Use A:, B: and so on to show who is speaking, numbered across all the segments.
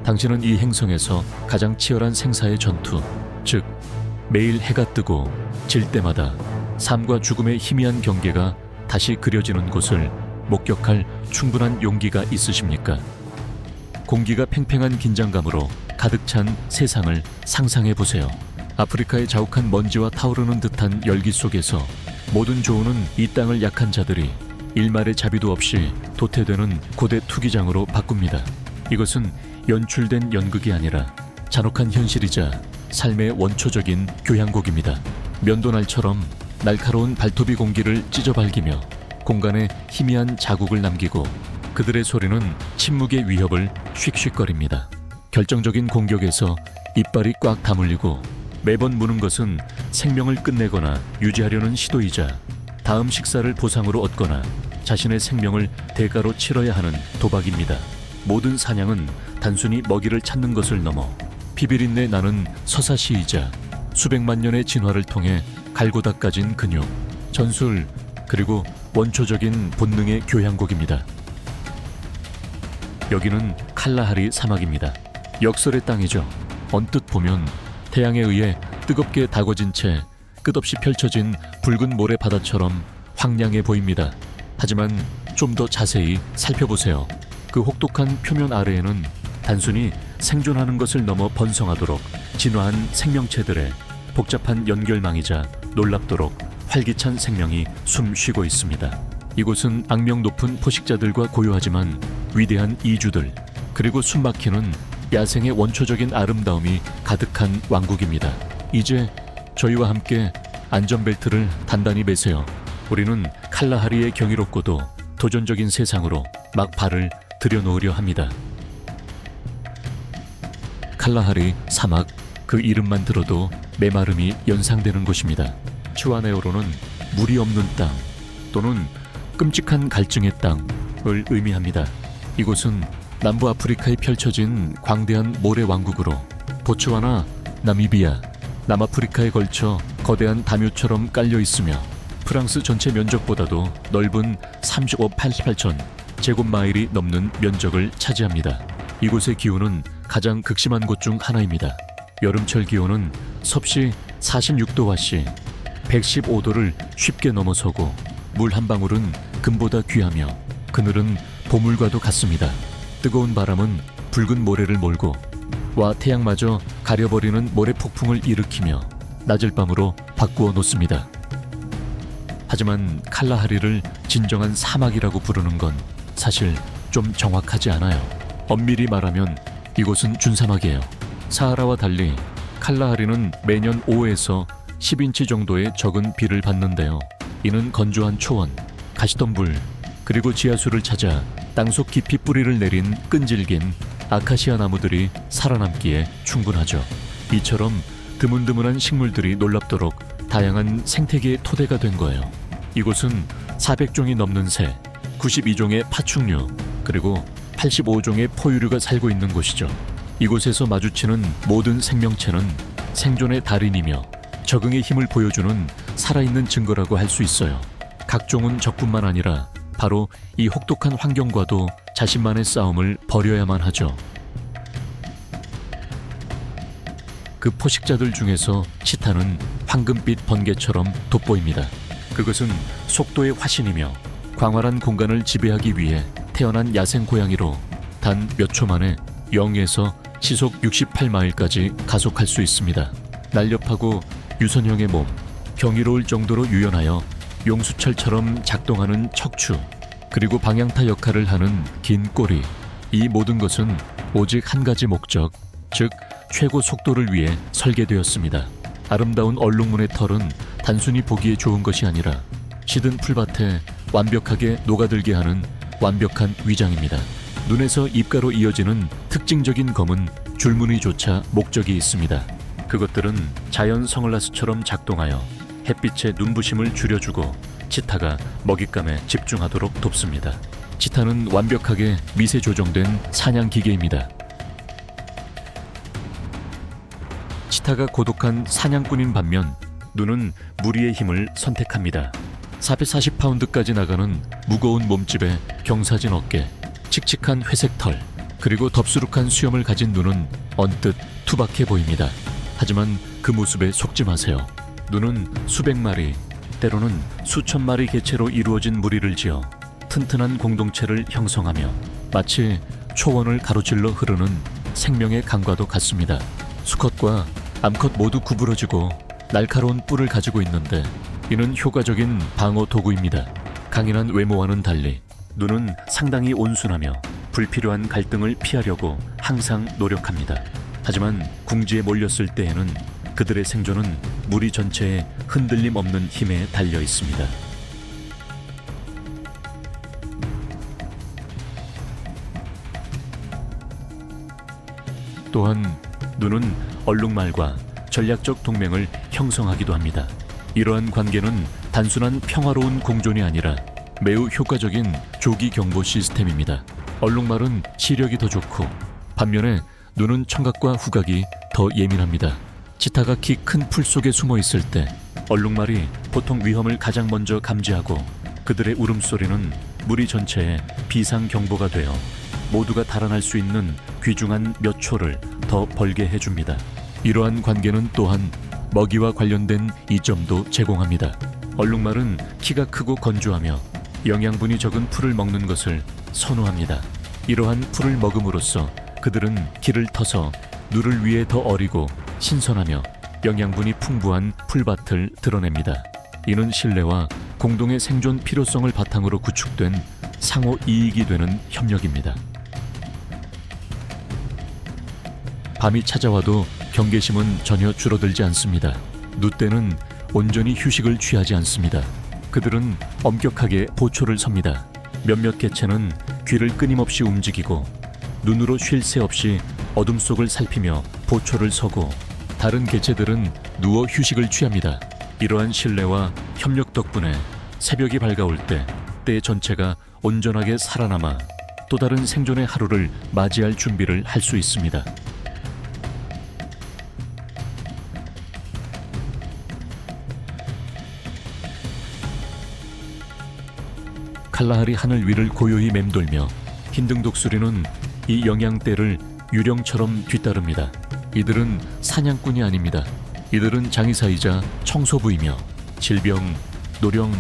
A: 당신은 이 행성에서 가장 치열한 생사의 전투, 즉 매일 해가 뜨고 질 때마다 삶과 죽음의 희미한 경계가 다시 그려지는 곳을 목격할 충분한 용기가 있으십니까? 공기가 팽팽한 긴장감으로 가득 찬 세상을 상상해 보세요. 아프리카의 자욱한 먼지와 타오르는 듯한 열기 속에서 모든 조우는 이 땅을 약한 자들이 일말의 자비도 없이 도태되는 고대 투기장으로 바꿉니다. 이것은 연출된 연극이 아니라 잔혹한 현실이자 삶의 원초적인 교향곡입니다. 면도날처럼 날카로운 발톱이 공기를 찢어발기며 공간에 희미한 자국을 남기고 그들의 소리는 침묵의 위협을 쉭쉭거립니다. 결정적인 공격에서 이빨이 꽉 다물리고 매번 무는 것은 생명을 끝내거나 유지하려는 시도이자 다음 식사를 보상으로 얻거나 자신의 생명을 대가로 치러야 하는 도박입니다. 모든 사냥은 단순히 먹이를 찾는 것을 넘어 피비린내 나는 서사시이자 수백만 년의 진화를 통해 갈고 닦아진 근육, 전술, 그리고 원초적인 본능의 교향곡입니다. 여기는 칼라하리 사막입니다. 역설의 땅이죠. 언뜻 보면 태양에 의해 뜨겁게 다궈진 채 끝없이 펼쳐진 붉은 모래 바다처럼 황량해 보입니다. 하지만 좀 더 자세히 살펴보세요. 그 혹독한 표면 아래에는 단순히 생존하는 것을 넘어 번성하도록 진화한 생명체들의 복잡한 연결망이자 놀랍도록 활기찬 생명이 숨쉬고 있습니다. 이곳은 악명 높은 포식자들과 고요하지만 위대한 이주들, 그리고 숨막히는 야생의 원초적인 아름다움이 가득한 왕국입니다. 이제 저희와 함께 안전벨트를 단단히 매세요. 우리는 칼라하리의 경이롭고도 도전적인 세상으로 막 발을 들여놓으려 합니다. 칼라하리 사막, 그 이름만 들어도 메마름이 연상되는 곳입니다. 츄아네오로는 물이 없는 땅 또는 끔찍한 갈증의 땅을 의미합니다. 이곳은 남부 아프리카에 펼쳐진 광대한 모래 왕국으로 보츠와나, 나미비아, 남아프리카에 걸쳐 거대한 다묘처럼 깔려 있으며 프랑스 전체 면적보다도 넓은 35, 88천 제곱마일이 넘는 면적을 차지합니다. 이곳의 기온은 가장 극심한 곳 중 하나입니다. 여름철 기온은 섭씨 46도와씨 115도를 쉽게 넘어서고 물 한 방울은 금보다 귀하며 그늘은 보물과도 같습니다. 뜨거운 바람은 붉은 모래를 몰고 와 태양마저 가려버리는 모래 폭풍을 일으키며 낮을 밤으로 바꾸어 놓습니다. 하지만 칼라하리를 진정한 사막이라고 부르는 건 사실 좀 정확하지 않아요. 엄밀히 말하면 이곳은 준사막이에요. 사하라와 달리 칼라하리는 매년 5에서 10인치 정도의 적은 비를 받는데요. 이는 건조한 초원, 가시덤불, 그리고 지하수를 찾아 땅속 깊이 뿌리를 내린 끈질긴 아카시아 나무들이 살아남기에 충분하죠. 이처럼 드문드문한 식물들이 놀랍도록 다양한 생태계의 토대가 된 거예요. 이곳은 400종이 넘는 새, 92종의 파충류, 그리고 85종의 포유류가 살고 있는 곳이죠. 이곳에서 마주치는 모든 생명체는 생존의 달인이며 적응의 힘을 보여주는 살아있는 증거라고 할 수 있어요. 각종은 적뿐만 아니라 바로 이 혹독한 환경과도 자신만의 싸움을 벌여야만 하죠. 그 포식자들 중에서 치타는 황금빛 번개처럼 돋보입니다. 그것은 속도의 화신이며 광활한 공간을 지배하기 위해 태어난 야생 고양이로 단 몇 초 만에 0에서 시속 68마일까지 가속할 수 있습니다. 날렵하고 유선형의 몸, 경이로울 정도로 유연하여 용수철처럼 작동하는 척추, 그리고 방향타 역할을 하는 긴 꼬리, 이 모든 것은 오직 한 가지 목적, 즉 최고 속도를 위해 설계되었습니다. 아름다운 얼룩무늬의 털은 단순히 보기에 좋은 것이 아니라 시든 풀밭에 완벽하게 녹아들게 하는 완벽한 위장입니다. 눈에서 입가로 이어지는 특징적인 검은 줄무늬조차 목적이 있습니다. 그것들은 자연 선글라스처럼 작동하여 햇빛의 눈부심을 줄여주고 치타가 먹잇감에 집중하도록 돕습니다. 치타는 완벽하게 미세 조정된 사냥 기계입니다. 치타가 고독한 사냥꾼인 반면 눈은 무리의 힘을 선택합니다. 440파운드까지 나가는 무거운 몸집에 경사진 어깨, 칙칙한 회색 털, 그리고 덥수룩한 수염을 가진 눈은 언뜻 투박해 보입니다. 하지만 그 모습에 속지 마세요. 눈은 수백 마리, 때로는 수천 마리 개체로 이루어진 무리를 지어 튼튼한 공동체를 형성하며 마치 초원을 가로질러 흐르는 생명의 강과도 같습니다. 수컷과 암컷 모두 구부러지고 날카로운 뿔을 가지고 있는데 이는 효과적인 방어 도구입니다. 강인한 외모와는 달리 눈은 상당히 온순하며 불필요한 갈등을 피하려고 항상 노력합니다. 하지만 궁지에 몰렸을 때에는 그들의 생존은 무리 전체에 흔들림 없는 힘에 달려 있습니다. 또한 눈은 얼룩말과 전략적 동맹을 형성하기도 합니다. 이러한 관계는 단순한 평화로운 공존이 아니라 매우 효과적인 조기 경보 시스템입니다. 얼룩말은 시력이 더 좋고 반면에 눈은 청각과 후각이 더 예민합니다. 치타가 키 큰 풀 속에 숨어 있을 때 얼룩말이 보통 위험을 가장 먼저 감지하고 그들의 울음소리는 무리 전체에 비상 경보가 되어 모두가 달아날 수 있는 귀중한 몇 초를 더 벌게 해줍니다. 이러한 관계는 또한 먹이와 관련된 이점도 제공합니다. 얼룩말은 키가 크고 건조하며 영양분이 적은 풀을 먹는 것을 선호합니다. 이러한 풀을 먹음으로써 그들은 기를 터서 누를 위해 더 어리고 신선하며 영양분이 풍부한 풀밭을 드러냅니다. 이는 신뢰와 공동의 생존 필요성을 바탕으로 구축된 상호 이익이 되는 협력입니다. 밤이 찾아와도 경계심은 전혀 줄어들지 않습니다. 누떼는 온전히 휴식을 취하지 않습니다. 그들은 엄격하게 보초를 섭니다. 몇몇 개체는 귀를 끊임없이 움직이고 눈으로 쉴 새 없이 어둠 속을 살피며 보초를 서고 다른 개체들은 누워 휴식을 취합니다. 이러한 신뢰와 협력 덕분에 새벽이 밝아올 때 떼 전체가 온전하게 살아남아 또 다른 생존의 하루를 맞이할 준비를 할 수 있습니다. 칼라하리 하늘 위를 고요히 맴돌며 흰등 독수리는 이 영양대를 유령처럼 뒤따릅니다. 이들은 사냥꾼이 아닙니다. 이들은 장의사이자 청소부이며 질병, 노령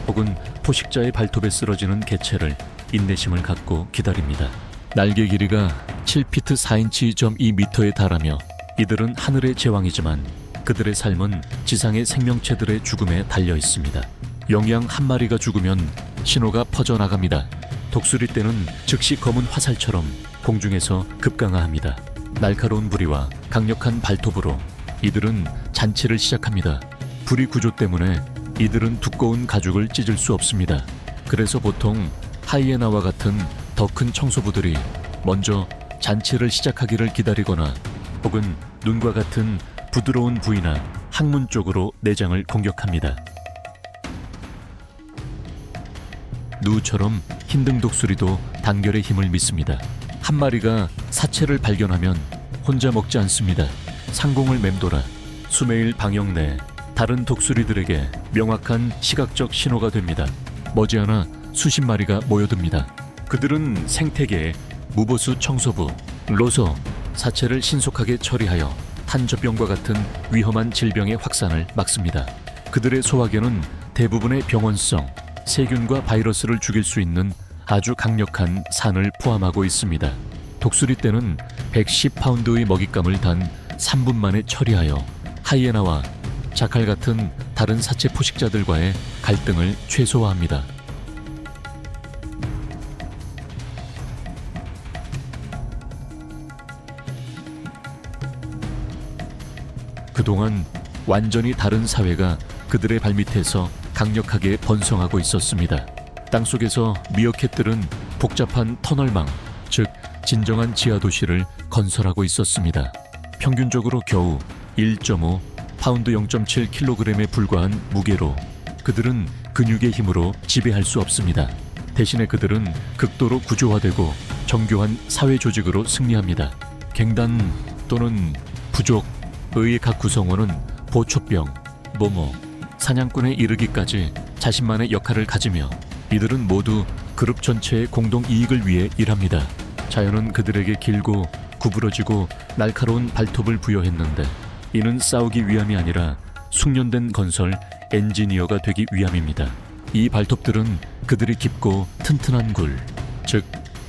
A: 혹은 포식자의 발톱에 쓰러지는 개체를 인내심을 갖고 기다립니다. 날개 길이가 7피트 4인치 2m에 달하며 이들은 하늘의 제왕이지만 그들의 삶은 지상의 생명체들의 죽음에 달려 있습니다. 영양 한 마리가 죽으면 신호가 퍼져나갑니다. 독수리 떼는 즉시 검은 화살처럼 공중에서 급강하합니다. 날카로운 부리와 강력한 발톱으로 이들은 잔치를 시작합니다. 부리 구조 때문에 이들은 두꺼운 가죽을 찢을 수 없습니다. 그래서 보통 하이에나와 같은 더 큰 청소부들이 먼저 잔치를 시작하기를 기다리거나 혹은 눈과 같은 부드러운 부위나 항문 쪽으로 내장을 공격합니다. 누처럼 흰등 독수리도 단결의 힘을 믿습니다. 한 마리가 사체를 발견하면 혼자 먹지 않습니다. 상공을 맴돌아 수메일 방역 내 다른 독수리들에게 명확한 시각적 신호가 됩니다. 머지않아 수십 마리가 모여듭니다. 그들은 생태계의 무보수 청소부, 로서, 사체를 신속하게 처리하여 탄저병과 같은 위험한 질병의 확산을 막습니다. 그들의 소화기는 대부분의 병원성, 세균과 바이러스를 죽일 수 있는 아주 강력한 산을 포함하고 있습니다. 독수리 떼는 110파운드의 먹잇감을 단 3분 만에 처리하여 하이에나와 자칼 같은 다른 사체 포식자들과의 갈등을 최소화합니다. 그동안 완전히 다른 사회가 그들의 발밑에서 강력하게 번성하고 있었습니다. 땅속에서 미어캣들은 복잡한 터널망, 즉 진정한 지하도시를 건설하고 있었습니다. 평균적으로 겨우 1.5 파운드 0.7kg에 불과한 무게로 그들은 근육의 힘으로 지배할 수 없습니다. 대신에 그들은 극도로 구조화되고 정교한 사회 조직으로 승리합니다. 갱단 또는 부족의 각 구성원은 보초병, 모모, 사냥꾼에 이르기까지 자신만의 역할을 가지며 이들은 모두 그룹 전체의 공동 이익을 위해 일합니다. 자연은 그들에게 길고 구부러지고 날카로운 발톱을 부여했는데 이는 싸우기 위함이 아니라 숙련된 건설 엔지니어가 되기 위함입니다. 이 발톱들은 그들이 깊고 튼튼한 굴, 즉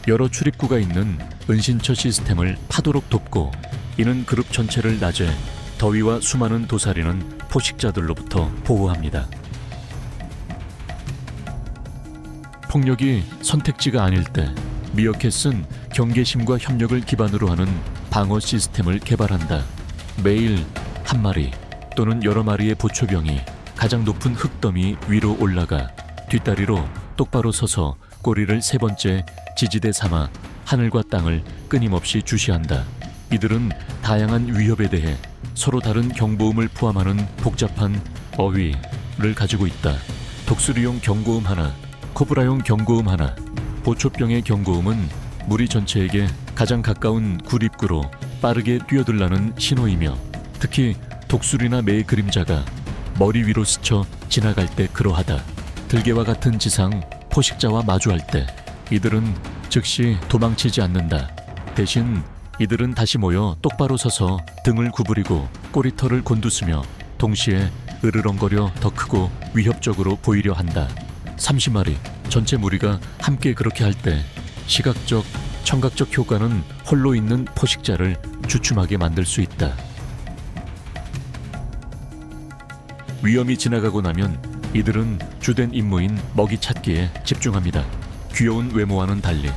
A: 여러 출입구가 있는 은신처 시스템을 파도록 돕고 이는 그룹 전체를 낮에 더위와 수많은 도사리는 포식자들로부터 보호합니다. 폭력이 선택지가 아닐 때 미어캣은 경계심과 협력을 기반으로 하는 방어 시스템을 개발한다. 매일 한 마리 또는 여러 마리의 보초병이 가장 높은 흙더미 위로 올라가 뒷다리로 똑바로 서서 꼬리를 세 번째 지지대 삼아 하늘과 땅을 끊임없이 주시한다. 이들은 다양한 위협에 대해 서로 다른 경보음을 포함하는 복잡한 어휘를 가지고 있다. 독수리용 경고음 하나, 코브라용 경고음 하나. 보초병의 경고음은 무리 전체에게 가장 가까운 굴입구로 빠르게 뛰어들라는 신호이며 특히 독수리나 매의 그림자가 머리 위로 스쳐 지나갈 때 그러하다. 들개와 같은 지상 포식자와 마주할 때 이들은 즉시 도망치지 않는다. 대신 이들은 다시 모여 똑바로 서서 등을 구부리고 꼬리털을 곤두쓰며 동시에 으르렁거려 더 크고 위협적으로 보이려 한다. 30마리 전체 무리가 함께 그렇게 할 때 시각적, 청각적 효과는 홀로 있는 포식자를 주춤하게 만들 수 있다. 위험이 지나가고 나면 이들은 주된 임무인 먹이 찾기에 집중합니다. 귀여운 외모와는 달리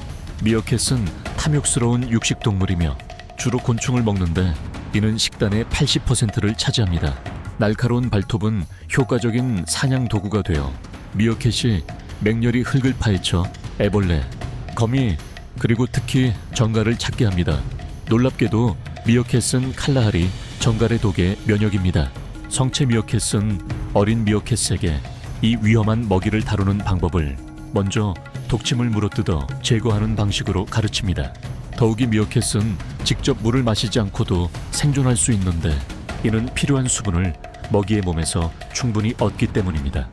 A: 미어캣은 탐욕스러운 육식동물이며 주로 곤충을 먹는데 이는 식단의 80%를 차지합니다. 날카로운 발톱은 효과적인 사냥 도구가 되어 미어캣이 맹렬히 흙을 파헤쳐 애벌레, 거미, 그리고 특히 정갈을 찾게 합니다. 놀랍게도 미어캣은 칼라할이 정갈의 독에 면역입니다. 성체 미어캣은 어린 미어캣에게 이 위험한 먹이를 다루는 방법을 먼저 독침을 물어뜯어 제거하는 방식으로 가르칩니다. 더욱이 미어캣은 직접 물을 마시지 않고도 생존할 수 있는데 이는 필요한 수분을 먹이의 몸에서 충분히 얻기 때문입니다.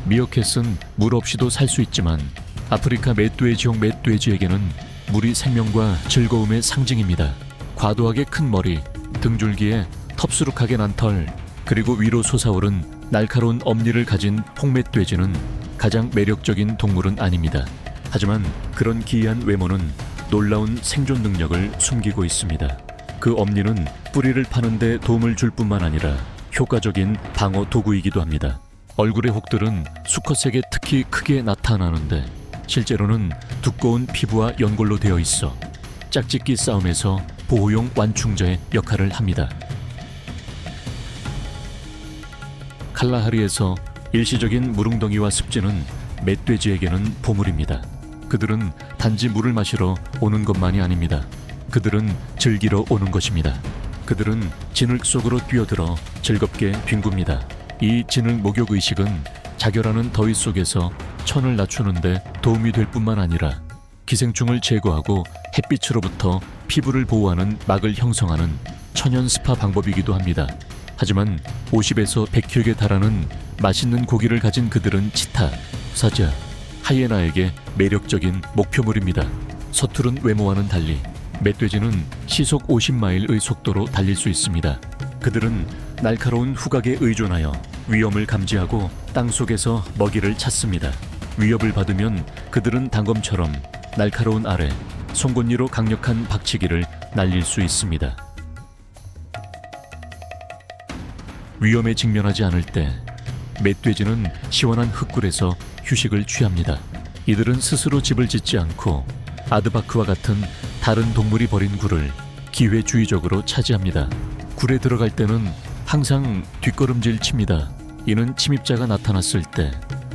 A: 미어캣은 물 없이도 살 수 있지만 아프리카 맷돼지용 맷돼지에게는 물이 생명과 즐거움의 상징입니다. 과도하게 큰 머리, 등줄기에 텁수룩하게 난 털, 그리고 위로 솟아오른 날카로운 엄니를 가진 홍맷돼지는 가장 매력적인 동물은 아닙니다. 하지만 그런 기이한 외모는 놀라운 생존 능력을 숨기고 있습니다. 그 엄니는 뿌리를 파는 데 도움을 줄 뿐만 아니라 효과적인 방어 도구이기도 합니다. 얼굴의 혹들은 수컷에게 특히 크게 나타나는데 실제로는 두꺼운 피부와 연골로 되어 있어 짝짓기 싸움에서 보호용 완충제의 역할을 합니다. 칼라하리에서 일시적인 무릉덩이와 습지는 멧돼지에게는 보물입니다. 그들은 단지 물을 마시러 오는 것만이 아닙니다. 그들은 즐기러 오는 것입니다. 그들은 진흙 속으로 뛰어들어 즐겁게 뒹굽니다. 이 진흙 목욕 의식은 자결하는 더위 속에서 천을 낮추는데 도움이 될 뿐만 아니라 기생충을 제거하고 햇빛으로부터 피부를 보호하는 막을 형성하는 천연 스파 방법이기도 합니다. 하지만 50에서 100kg에 달하는 맛있는 고기를 가진 그들은 치타, 사자, 하이에나에게 매력적인 목표물입니다. 서투른 외모와는 달리 멧돼지는 시속 50마일의 속도로 달릴 수 있습니다. 그들은 날카로운 후각에 의존하여 위험을 감지하고 땅속에서 먹이를 찾습니다. 위협을 받으면 그들은 단검처럼 날카로운 알에 송곳니로 강력한 박치기를 날릴 수 있습니다. 위험에 직면하지 않을 때 멧돼지는 시원한 흙굴에서 휴식을 취합니다. 이들은 스스로 집을 짓지 않고 아드바크와 같은 다른 동물이 버린 굴을 기회주의적으로 차지합니다. 굴에 들어갈 때는 항상 뒷걸음질 칩니다. 이는 침입자가 나타났을 때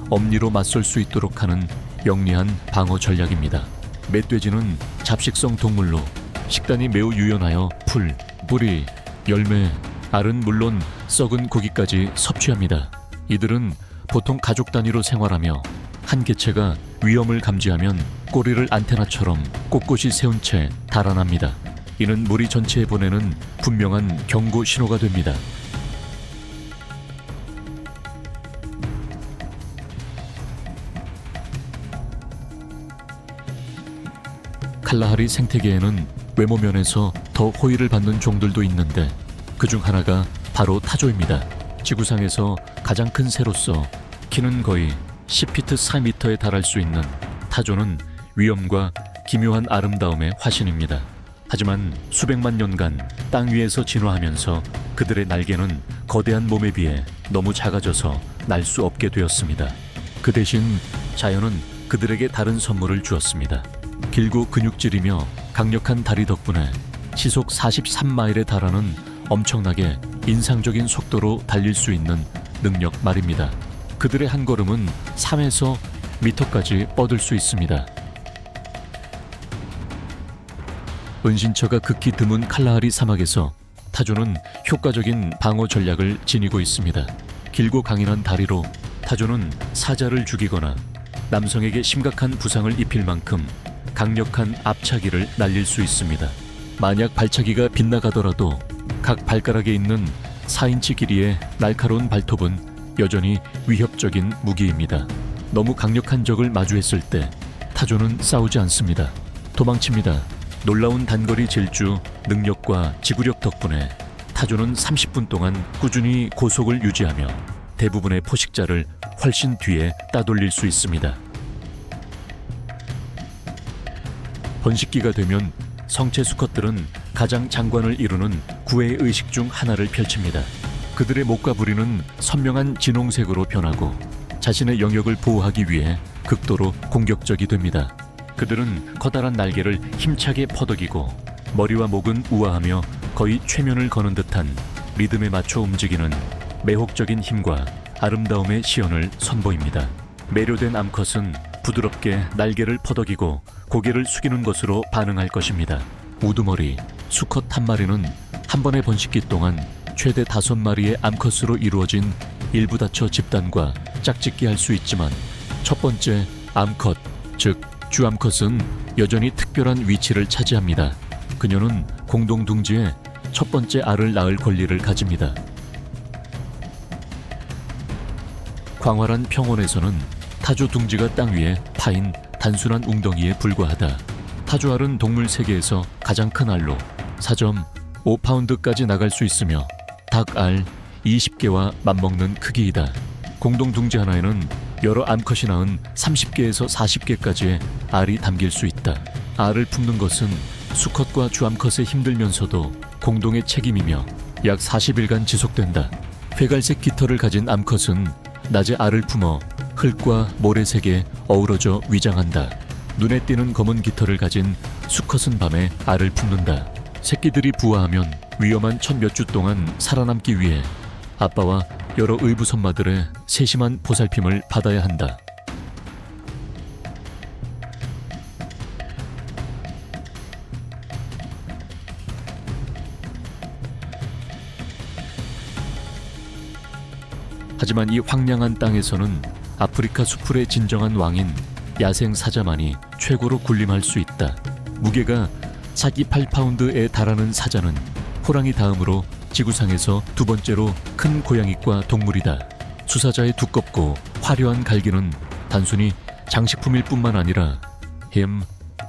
A: 엄니로 맞설 수 있도록 하는 영리한 방어 전략입니다. 멧돼지는 잡식성 동물로 식단이 매우 유연하여 풀, 뿌리, 열매, 알은 물론 썩은 고기까지 섭취합니다. 이들은 보통 가족 단위로 생활하며 한 개체가 위험을 감지하면 꼬리를 안테나처럼 꼿꼿이 세운 채 달아납니다. 이는 무리 전체에 보내는 분명한 경고 신호가 됩니다. 칼라하리 생태계에는 외모 면에서 더 호의를 받는 종들도 있는데 그중 하나가 바로 타조입니다. 지구상에서 가장 큰 새로서 키는 거의 10피트 4m에 달할 수 있는 타조는 위엄과 기묘한 아름다움의 화신입니다. 하지만 수백만 년간 땅 위에서 진화하면서 그들의 날개는 거대한 몸에 비해 너무 작아져서 날 수 없게 되었습니다. 그 대신 자연은 그들에게 다른 선물을 주었습니다. 길고 근육질이며 강력한 다리 덕분에 시속 43마일에 달하는 엄청나게 인상적인 속도로 달릴 수 있는 능력 말입니다. 그들의 한 걸음은 3에서 미터까지 뻗을 수 있습니다. 은신처가 극히 드문 칼라하리 사막에서 타조는 효과적인 방어 전략을 지니고 있습니다. 길고 강인한 다리로 타조는 사자를 죽이거나 남성에게 심각한 부상을 입힐 만큼 강력한 앞차기를 날릴 수 있습니다. 만약 발차기가 빗나가더라도 각 발가락에 있는 4인치 길이의 날카로운 발톱은 여전히 위협적인 무기입니다. 너무 강력한 적을 마주했을 때 타조는 싸우지 않습니다. 도망칩니다. 놀라운 단거리 질주 능력과 지구력 덕분에 타조는 30분 동안 꾸준히 고속을 유지하며 대부분의 포식자를 훨씬 뒤에 따돌릴 수 있습니다. 번식기가 되면 성체 수컷들은 가장 장관을 이루는 구애의 의식 중 하나를 펼칩니다. 그들의 목과 부리는 선명한 진홍색으로 변하고 자신의 영역을 보호하기 위해 극도로 공격적이 됩니다. 그들은 커다란 날개를 힘차게 퍼덕이고 머리와 목은 우아하며 거의 최면을 거는 듯한 리듬에 맞춰 움직이는 매혹적인 힘과 아름다움의 시연을 선보입니다. 매료된 암컷은 부드럽게 날개를 퍼덕이고 고개를 숙이는 것으로 반응할 것입니다. 우두머리, 수컷 한 마리는 한 번의 번식기 동안 최대 5마리의 암컷으로 이루어진 일부 다처 집단과 짝짓기 할 수 있지만 첫 번째 암컷, 즉 주암컷은 여전히 특별한 위치를 차지합니다. 그녀는 공동 둥지에 첫 번째 알을 낳을 권리를 가집니다. 광활한 평원에서는 타조 둥지가 땅 위에 파인 단순한 웅덩이에 불과하다. 타조알은 동물 세계에서 가장 큰 알로 4.5파운드까지 나갈 수 있으며 닭알 20개와 맞먹는 크기이다. 공동 둥지 하나에는 여러 암컷이 낳은 30개에서 40개까지의 알이 담길 수 있다. 알을 품는 것은 수컷과 주암컷에 힘들면서도 공동의 책임이며 약 40일간 지속된다. 회갈색 깃털을 가진 암컷은 낮에 알을 품어 흙과 모래색에 어우러져 위장한다. 눈에 띄는 검은 깃털을 가진 수컷은 밤에 알을 품는다. 새끼들이 부화하면 위험한 첫 몇 주 동안 살아남기 위해 아빠와 여러 의부 선마들의 세심한 보살핌을 받아야 한다. 하지만 이 황량한 땅에서는 아프리카 수풀의 진정한 왕인 야생 사자만이 최고로 군림할 수 있다. 무게가 48파운드에 달하는 사자는 호랑이 다음으로 지구상에서 두 번째로 큰 고양이과 동물이다. 수사자의 두껍고 화려한 갈기는 단순히 장식품일 뿐만 아니라 힘,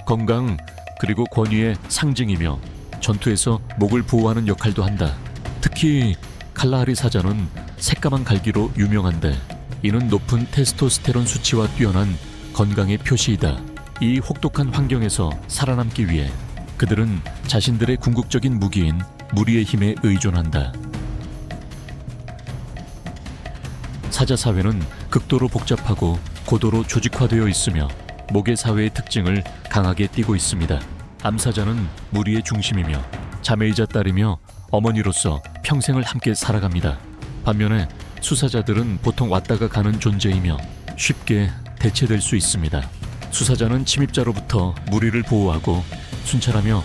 A: 건강, 그리고 권위의 상징이며 전투에서 목을 보호하는 역할도 한다. 특히 칼라하리 사자는 새까만 갈기로 유명한데 이는 높은 테스토스테론 수치와 뛰어난 건강의 표시이다. 이 혹독한 환경에서 살아남기 위해 그들은 자신들의 궁극적인 무기인 무리의 힘에 의존한다. 사자 사회는 극도로 복잡하고 고도로 조직화되어 있으며 모계 사회의 특징을 강하게 띠고 있습니다. 암사자는 무리의 중심이며 자매이자 딸이며 어머니로서 평생을 함께 살아갑니다. 반면에 수사자들은 보통 왔다가 가는 존재이며 쉽게 대체될 수 있습니다. 수사자는 침입자로부터 무리를 보호하고 순찰하며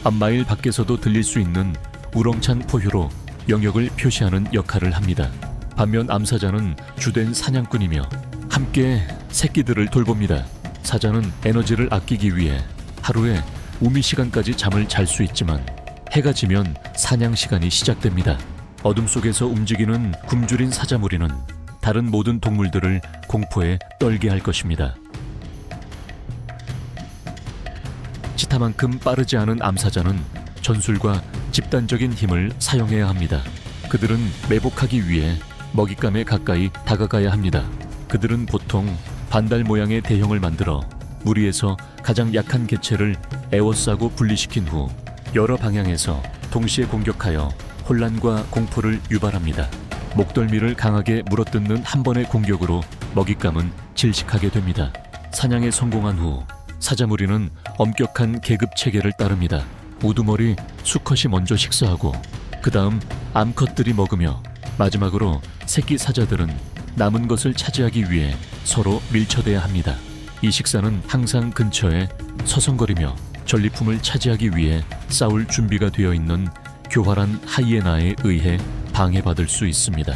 A: 앞마일 밖에서도 들릴 수 있는 우렁찬 포효로 영역을 표시하는 역할을 합니다. 반면 암사자는 주된 사냥꾼이며 함께 새끼들을 돌봅니다. 사자는 에너지를 아끼기 위해 하루에 우미 시간까지 잠을 잘 수 있지만 해가 지면 사냥 시간이 시작됩니다. 어둠 속에서 움직이는 굶주린 사자 무리는 다른 모든 동물들을 공포에 떨게 할 것입니다. 베타만큼 빠르지 않은 암사자는 전술과 집단적인 힘을 사용해야 합니다. 그들은 매복하기 위해 먹잇감에 가까이 다가가야 합니다. 그들은 보통 반달 모양의 대형을 만들어 무리에서 가장 약한 개체를 에워싸고 분리시킨 후 여러 방향에서 동시에 공격하여 혼란과 공포를 유발합니다. 목덜미를 강하게 물어뜯는 한 번의 공격으로 먹잇감은 질식하게 됩니다. 사냥에 성공한 후 사자무리는 엄격한 계급 체계를 따릅니다. 우두머리 수컷이 먼저 식사하고 그 다음 암컷들이 먹으며 마지막으로 새끼 사자들은 남은 것을 차지하기 위해 서로 밀쳐대야 합니다. 이 식사는 항상 근처에 서성거리며 전리품을 차지하기 위해 싸울 준비가 되어 있는 교활한 하이에나에 의해 방해받을 수 있습니다.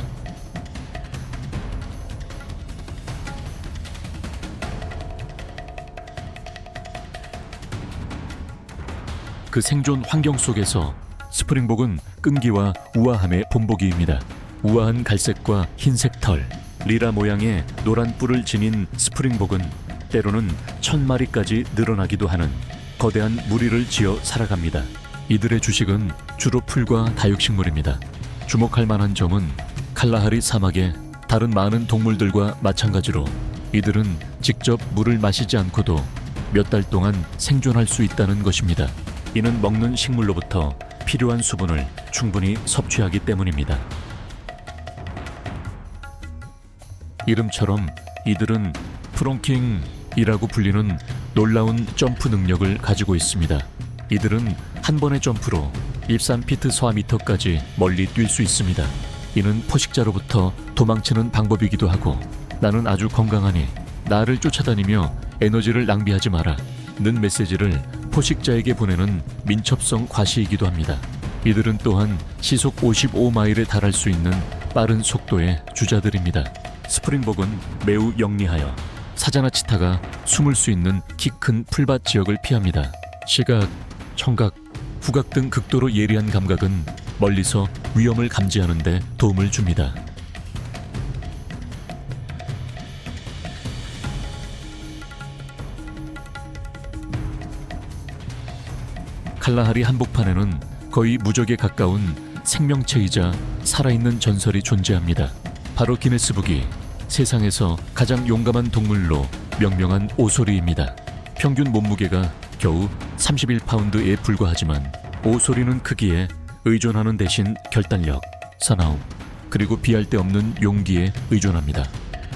A: 그 생존 환경 속에서 스프링복은 끈기와 우아함의 본보기입니다. 우아한 갈색과 흰색 털, 리라 모양의 노란 뿔을 지닌 스프링복은 때로는 1000마리까지 늘어나기도 하는 거대한 무리를 지어 살아갑니다. 이들의 주식은 주로 풀과 다육식물입니다. 주목할 만한 점은 칼라하리 사막의 다른 많은 동물들과 마찬가지로 이들은 직접 물을 마시지 않고도 몇 달 동안 생존할 수 있다는 것입니다. 이는 먹는 식물로부터 필요한 수분을 충분히 섭취하기 때문입니다. 이름처럼 이들은 프론킹이라고 불리는 놀라운 점프 능력을 가지고 있습니다. 이들은 한 번의 점프로 13피트 서미터까지 멀리 뛸 수 있습니다. 이는 포식자로부터 도망치는 방법이기도 하고 나는 아주 건강하니 나를 쫓아다니며 에너지를 낭비하지 마라 는 메시지를 포식자에게 보내는 민첩성 과시이기도 합니다. 이들은 또한 시속 55마일에 달할 수 있는 빠른 속도의 주자들입니다. 스프링복은 매우 영리하여 사자나 치타가 숨을 수 있는 키 큰 풀밭 지역을 피합니다. 시각, 청각, 후각 등 극도로 예리한 감각은 멀리서 위험을 감지하는 데 도움을 줍니다. 칼라하리 한복판에는 거의 무적에 가까운 생명체이자 살아있는 전설이 존재합니다. 바로 기네스북이 세상에서 가장 용감한 동물로 명명한 오소리입니다. 평균 몸무게가 겨우 31파운드에 불과하지만 오소리는 크기에 의존하는 대신 결단력, 사나움, 그리고 비할 데 없는 용기에 의존합니다.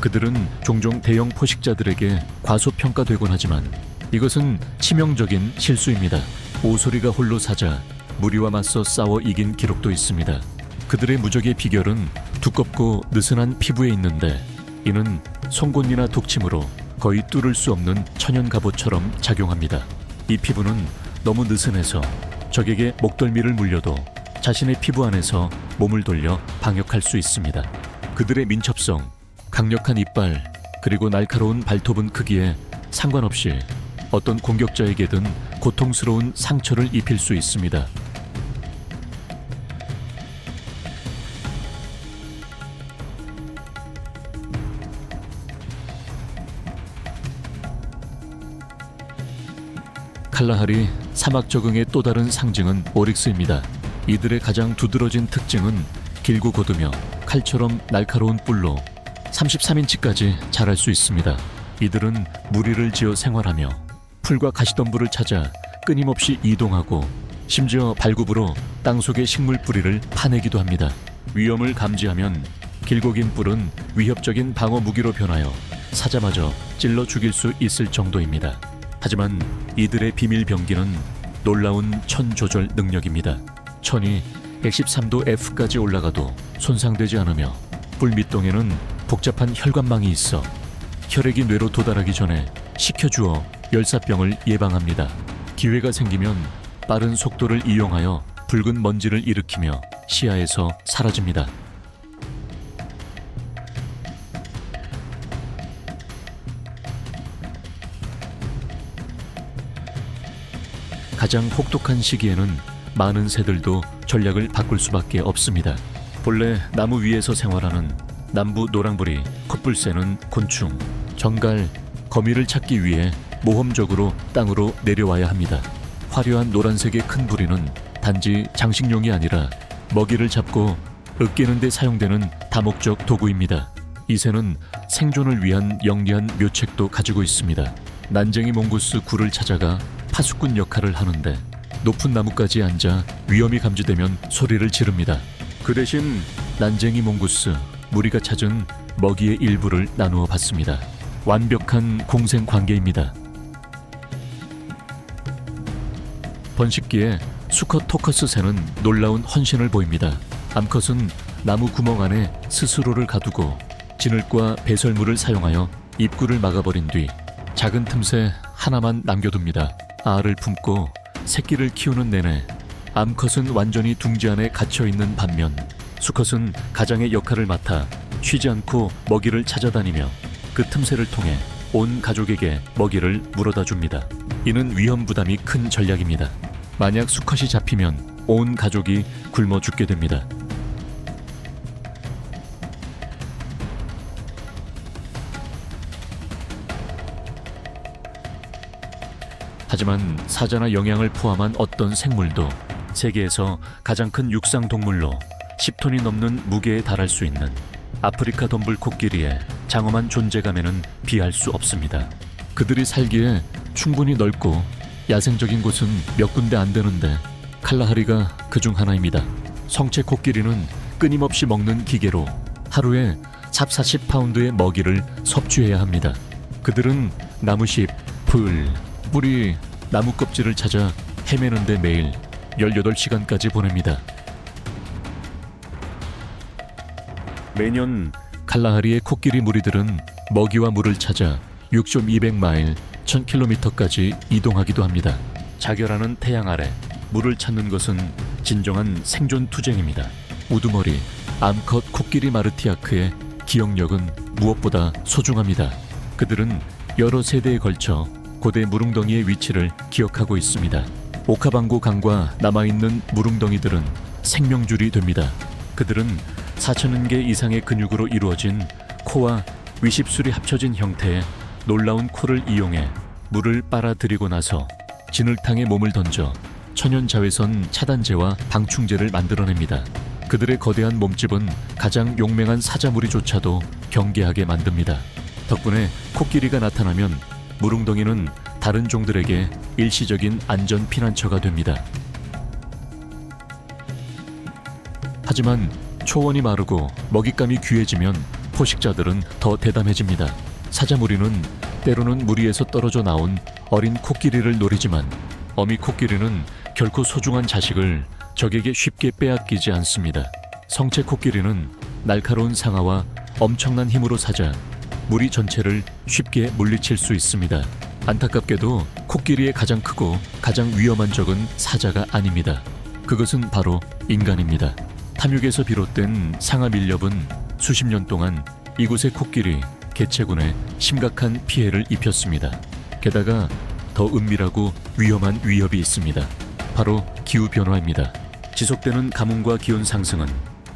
A: 그들은 종종 대형 포식자들에게 과소평가되곤 하지만 이것은 치명적인 실수입니다. 오소리가 홀로 사자, 무리와 맞서 싸워 이긴 기록도 있습니다. 그들의 무적의 비결은 두껍고 느슨한 피부에 있는데 이는 송곳니나 독침으로 거의 뚫을 수 없는 천연 갑옷처럼 작용합니다. 이 피부는 너무 느슨해서 적에게 목덜미를 물려도 자신의 피부 안에서 몸을 돌려 방역할 수 있습니다. 그들의 민첩성, 강력한 이빨, 그리고 날카로운 발톱은 크기에 상관없이 어떤 공격자에게든 고통스러운 상처를 입힐 수 있습니다. 칼라하리 사막 적응의 또 다른 상징은 오릭스입니다. 이들의 가장 두드러진 특징은 길고 곧으며 칼처럼 날카로운 뿔로 33인치까지 자랄 수 있습니다. 이들은 무리를 지어 생활하며 풀과 가시덤불을 찾아 끊임없이 이동하고 심지어 발굽으로 땅속의 식물 뿌리를 파내기도 합니다. 위험을 감지하면 길고 긴 뿔은 위협적인 방어 무기로 변하여 사자마저 찔러 죽일 수 있을 정도입니다. 하지만 이들의 비밀 병기는 놀라운 천 조절 능력입니다. 천이 113도 F까지 올라가도 손상되지 않으며 뿔 밑동에는 복잡한 혈관망이 있어 혈액이 뇌로 도달하기 전에 식혀주어 열사병을 예방합니다. 기회가 생기면 빠른 속도를 이용하여 붉은 먼지를 일으키며 시야에서 사라집니다. 가장 혹독한 시기에는 많은 새들도 전략을 바꿀 수밖에 없습니다. 본래 나무 위에서 생활하는 남부 노랑부리 콧불새는 곤충, 정갈, 거미를 찾기 위해 모험적으로 땅으로 내려와야 합니다. 화려한 노란색의 큰 부리는 단지 장식용이 아니라 먹이를 잡고 으깨는 데 사용되는 다목적 도구입니다. 이 새는 생존을 위한 영리한 묘책도 가지고 있습니다. 난쟁이 몽구스 굴을 찾아가 파수꾼 역할을 하는데 높은 나무까지 앉아 위험이 감지되면 소리를 지릅니다. 그 대신 난쟁이 몽구스 무리가 찾은 먹이의 일부를 나누어 받습니다. 완벽한 공생 관계입니다. 번식기에 수컷 토커스 새는 놀라운 헌신을 보입니다. 암컷은 나무 구멍 안에 스스로를 가두고 진흙과 배설물을 사용하여 입구를 막아버린 뒤 작은 틈새 하나만 남겨둡니다. 알을 품고 새끼를 키우는 내내 암컷은 완전히 둥지 안에 갇혀있는 반면 수컷은 가장의 역할을 맡아 쉬지 않고 먹이를 찾아다니며 그 틈새를 통해 온 가족에게 먹이를 물어다 줍니다. 이는 위험 부담이 큰 전략입니다. 만약 수컷이 잡히면 온 가족이 굶어 죽게 됩니다. 하지만 사자나 영양을 포함한 어떤 생물도 세계에서 가장 큰 육상 동물로 10톤이 넘는 무게에 달할 수 있는 아프리카 덤불 코끼리의 장엄한 존재감에는 비할 수 없습니다. 그들이 살기에 충분히 넓고 야생적인 곳은 몇 군데 안 되는데 칼라하리가 그중 하나입니다. 성체 코끼리는 끊임없이 먹는 기계로 하루에 40파운드의 먹이를 섭취해야 합니다. 그들은 나무잎, 풀, 뿌리, 나무 껍질을 찾아 헤매는데 매일 18시간까지 보냅니다. 매년 칼라하리의 코끼리 무리들은 먹이와 물을 찾아 6,200마일 1,000km까지 이동하기도 합니다. 자결하는 태양 아래 물을 찾는 것은 진정한 생존 투쟁입니다. 우두머리 암컷 코끼리 마르티아크의 기억력은 무엇보다 소중합니다. 그들은 여러 세대에 걸쳐 고대 무릉덩이의 위치를 기억하고 있습니다. 오카방고 강과 남아있는 무릉덩이들은 생명줄이 됩니다. 그들은 4,000개 이상의 근육으로 이루어진 코와 위십술이 합쳐진 형태의 놀라운 코를 이용해 물을 빨아들이고 나서 진흙탕에 몸을 던져 천연자외선 차단제와 방충제를 만들어냅니다. 그들의 거대한 몸집은 가장 용맹한 사자무리조차도 경계하게 만듭니다. 덕분에 코끼리가 나타나면 무릉덩이는 다른 종들에게 일시적인 안전 피난처가 됩니다. 하지만 초원이 마르고 먹잇감이 귀해지면 포식자들은 더 대담해집니다. 사자무리는 때로는 무리에서 떨어져 나온 어린 코끼리를 노리지만 어미 코끼리는 결코 소중한 자식을 적에게 쉽게 빼앗기지 않습니다. 성체 코끼리는 날카로운 상아와 엄청난 힘으로 사자 무리 전체를 쉽게 물리칠 수 있습니다. 안타깝게도 코끼리의 가장 크고 가장 위험한 적은 사자가 아닙니다. 그것은 바로 인간입니다. 탐욕에서 비롯된 상아 밀렵은 수십 년 동안 이곳의 코끼리, 개체군에 심각한 피해를 입혔습니다. 게다가 더 은밀하고 위험한 위협이 있습니다. 바로 기후변화입니다. 지속되는 가뭄과 기온 상승은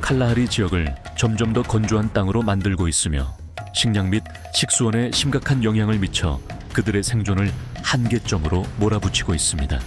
A: 칼라하리 지역을 점점 더 건조한 땅으로 만들고 있으며 식량 및 식수원에 심각한 영향을 미쳐 그들의 생존을 한계점으로 몰아붙이고 있습니다.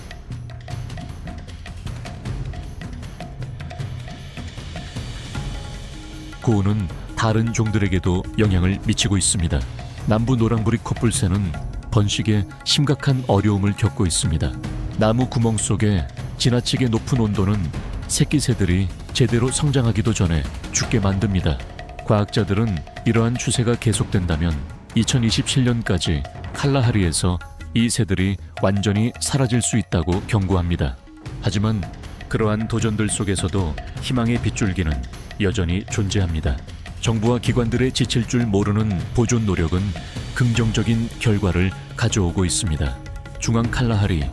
A: 고온은 다른 종들에게도 영향을 미치고 있습니다. 남부 노랑부리 코뿔새는 번식에 심각한 어려움을 겪고 있습니다. 나무 구멍 속에 지나치게 높은 온도는 새끼 새들이 제대로 성장하기도 전에 죽게 만듭니다. 과학자들은 이러한 추세가 계속된다면 2027년까지 칼라하리에서 이 새들이 완전히 사라질 수 있다고 경고합니다. 하지만 그러한 도전들 속에서도 희망의 빗줄기는 여전히 존재합니다. 정부와 기관들의 지칠 줄 모르는 보존 노력은 긍정적인 결과를 가져오고 있습니다. 중앙 칼라하리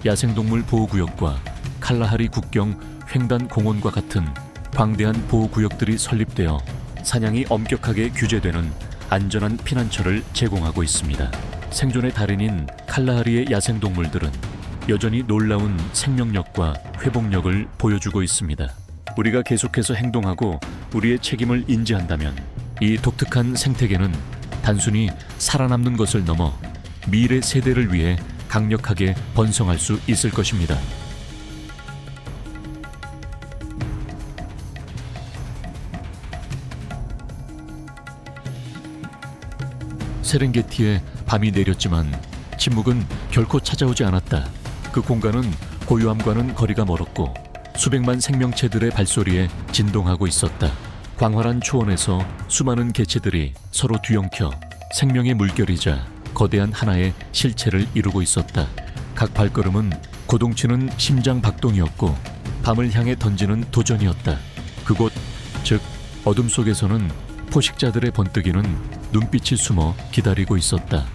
A: 야생동물 보호구역과 칼라하리 국경 횡단공원과 같은 방대한 보호구역들이 설립되어 사냥이 엄격하게 규제되는 안전한 피난처를 제공하고 있습니다. 생존의 달인인 칼라하리의 야생동물들은 여전히 놀라운 생명력과 회복력을 보여주고 있습니다. 우리가 계속해서 행동하고 우리의 책임을 인지한다면 이 독특한 생태계는 단순히 살아남는 것을 넘어 미래 세대를 위해 강력하게 번성할 수 있을 것입니다. 세렝게티에 밤이 내렸지만 침묵은 결코 찾아오지 않았다. 그 공간은 고요함과는 거리가 멀었고 수백만 생명체들의 발소리에 진동하고 있었다. 광활한 초원에서 수많은 개체들이 서로 뒤엉켜 생명의 물결이자 거대한 하나의 실체를 이루고 있었다. 각 발걸음은 고동치는 심장 박동이었고 밤을 향해 던지는 도전이었다. 그곳, 즉 어둠 속에서는 포식자들의 번뜩이는 눈빛이 숨어 기다리고 있었다.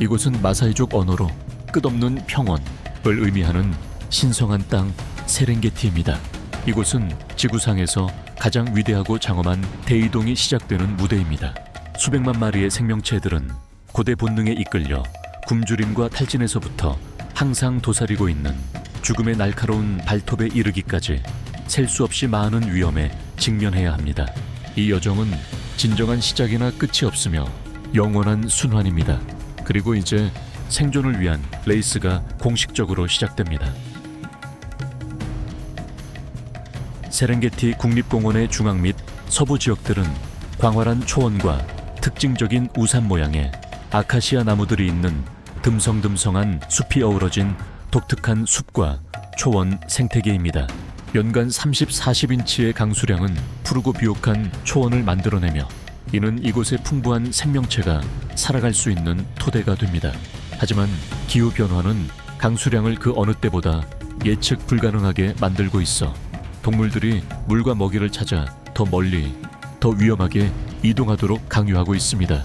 A: 이곳은 마사이족 언어로 끝없는 평원을 의미하는 신성한 땅 세렝게티입니다. 이곳은 지구상에서 가장 위대하고 장엄한 대이동이 시작되는 무대입니다. 수백만 마리의 생명체들은 고대 본능에 이끌려 굶주림과 탈진에서부터 항상 도사리고 있는 죽음의 날카로운 발톱에 이르기까지 셀 수 없이 많은 위험에 직면해야 합니다. 이 여정은 진정한 시작이나 끝이 없으며 영원한 순환입니다. 그리고 이제 생존을 위한 레이스가 공식적으로 시작됩니다. 세렝게티 국립공원의 중앙 및 서부 지역들은 광활한 초원과 특징적인 우산 모양의 아카시아 나무들이 있는 듬성듬성한 숲이 어우러진 독특한 숲과 초원 생태계입니다. 연간 30-40인치의 강수량은 푸르고 비옥한 초원을 만들어내며 이는 이곳의 풍부한 생명체가 살아갈 수 있는 토대가 됩니다. 하지만 기후변화는 강수량을 그 어느 때보다 예측 불가능하게 만들고 있어 동물들이 물과 먹이를 찾아 더 멀리, 더 위험하게 이동하도록 강요하고 있습니다.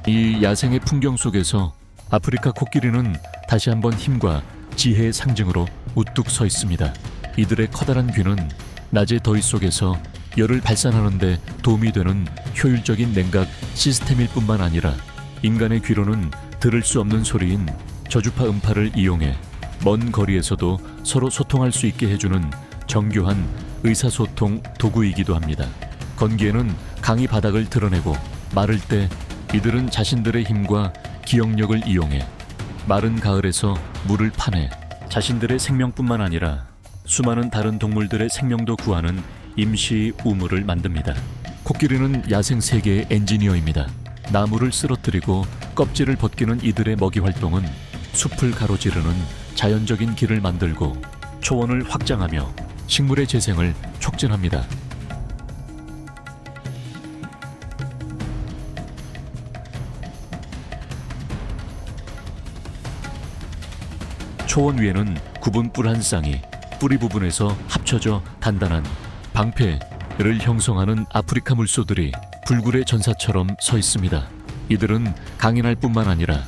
A: 이 야생의 풍경 속에서 아프리카 코끼리는 다시 한번 힘과 지혜의 상징으로 우뚝 서 있습니다. 이들의 커다란 귀는 낮의 더위 속에서 열을 발산하는 데 도움이 되는 효율적인 냉각 시스템일 뿐만 아니라 인간의 귀로는 들을 수 없는 소리인 저주파 음파를 이용해 먼 거리에서도 서로 소통할 수 있게 해주는 정교한 의사소통 도구이기도 합니다. 건기에는 강이 바닥을 드러내고 마를 때 이들은 자신들의 힘과 기억력을 이용해 마른 가을에서 물을 파내 자신들의 생명뿐만 아니라 수많은 다른 동물들의 생명도 구하는 임시 우물을 만듭니다. 코끼리는 야생 세계의 엔지니어입니다. 나무를 쓰러뜨리고 껍질을 벗기는 이들의 먹이 활동은 숲을 가로지르는 자연적인 길을 만들고 초원을 확장하며 식물의 재생을 촉진합니다. 초원 위에는 굽은 뿔 한 쌍이 뿌리 부분에서 합쳐져 단단한 방패를 형성하는 아프리카 물소들이 불굴의 전사처럼 서 있습니다. 이들은 강인할 뿐만 아니라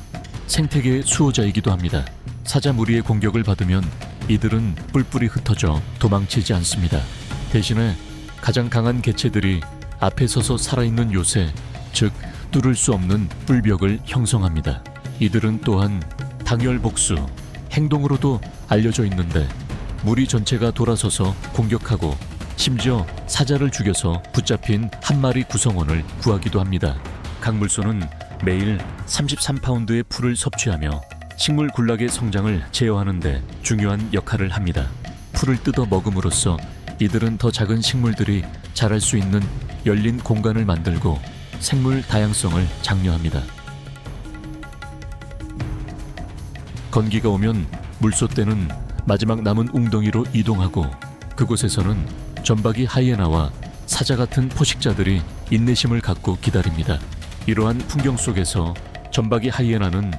A: 생태계의 수호자이기도 합니다. 사자 무리의 공격을 받으면 이들은 뿔뿔이 흩어져 도망치지 않습니다. 대신에 가장 강한 개체들이 앞에 서서 살아있는 요새, 즉 뚫을 수 없는 뿔벽을 형성합니다. 이들은 또한 당열복수, 행동으로도 알려져 있는데 무리 전체가 돌아서서 공격하고 심지어 사자를 죽여서 붙잡힌 한 마리 구성원을 구하기도 합니다. 각 물소는 매일 33파운드의 풀을 섭취하며 식물 군락의 성장을 제어하는 데 중요한 역할을 합니다. 풀을 뜯어 먹음으로써 이들은 더 작은 식물들이 자랄 수 있는 열린 공간을 만들고 생물 다양성을 장려합니다. 건기가 오면 물소떼는 마지막 남은 웅덩이로 이동하고 그곳에서는 점박이 하이에나와 사자 같은 포식자들이 인내심을 갖고 기다립니다. 이러한 풍경 속에서 점박이 하이에나는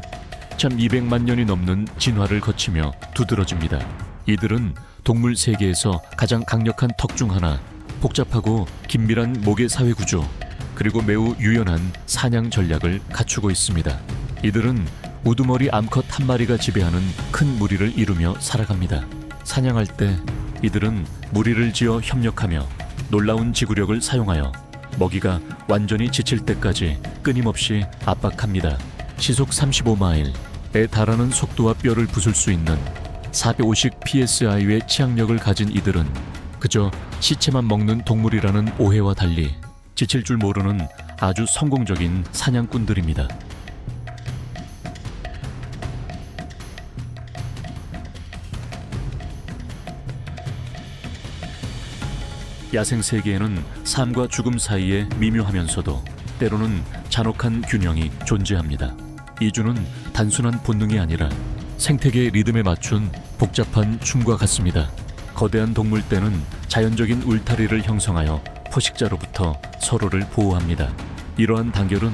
A: 1200만 년이 넘는 진화를 거치며 두드러집니다. 이들은 동물 세계에서 가장 강력한 턱 중 하나, 복잡하고 긴밀한 목의 사회 구조, 그리고 매우 유연한 사냥 전략을 갖추고 있습니다. 이들은 우두머리 암컷 한 마리가 지배하는 큰 무리를 이루며 살아갑니다. 사냥할 때 이들은 무리를 지어 협력하며 놀라운 지구력을 사용하여 먹이가 완전히 지칠 때까지 끊임없이 압박합니다. 시속 35마일에 달하는 속도와 뼈를 부술 수 있는 450 psi의 치악력을 가진 이들은 그저 시체만 먹는 동물이라는 오해와 달리 지칠 줄 모르는 아주 성공적인 사냥꾼들입니다. 야생 세계에는 삶과 죽음 사이에 미묘하면서도 때로는 잔혹한 균형이 존재합니다. 이주는 단순한 본능이 아니라 생태계의 리듬에 맞춘 복잡한 춤과 같습니다. 거대한 동물떼는 자연적인 울타리를 형성하여 포식자로부터 서로를 보호합니다. 이러한 단결은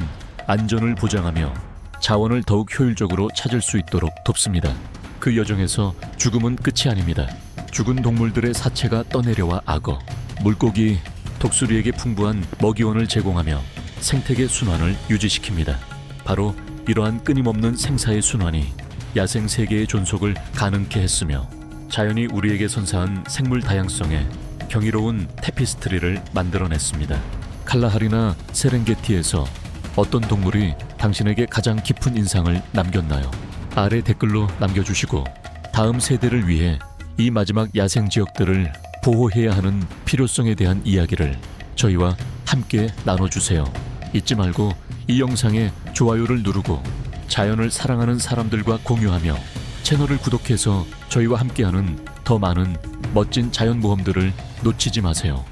A: 안전을 보장하며 자원을 더욱 효율적으로 찾을 수 있도록 돕습니다. 그 여정에서 죽음은 끝이 아닙니다. 죽은 동물들의 사체가 떠내려와 악어, 물고기, 독수리에게 풍부한 먹이원을 제공하며 생태계 순환을 유지시킵니다. 바로 이러한 끊임없는 생사의 순환이 야생 세계의 존속을 가능케 했으며 자연이 우리에게 선사한 생물 다양성에 경이로운 테피스트리를 만들어냈습니다. 칼라하리나 세렝게티에서 어떤 동물이 당신에게 가장 깊은 인상을 남겼나요? 아래 댓글로 남겨주시고 다음 세대를 위해 이 마지막 야생 지역들을 보호해야 하는 필요성에 대한 이야기를 저희와 함께 나눠주세요. 잊지 말고 이 영상에 좋아요를 누르고 자연을 사랑하는 사람들과 공유하며 채널을 구독해서 저희와 함께하는 더 많은 멋진 자연 모험들을 놓치지 마세요.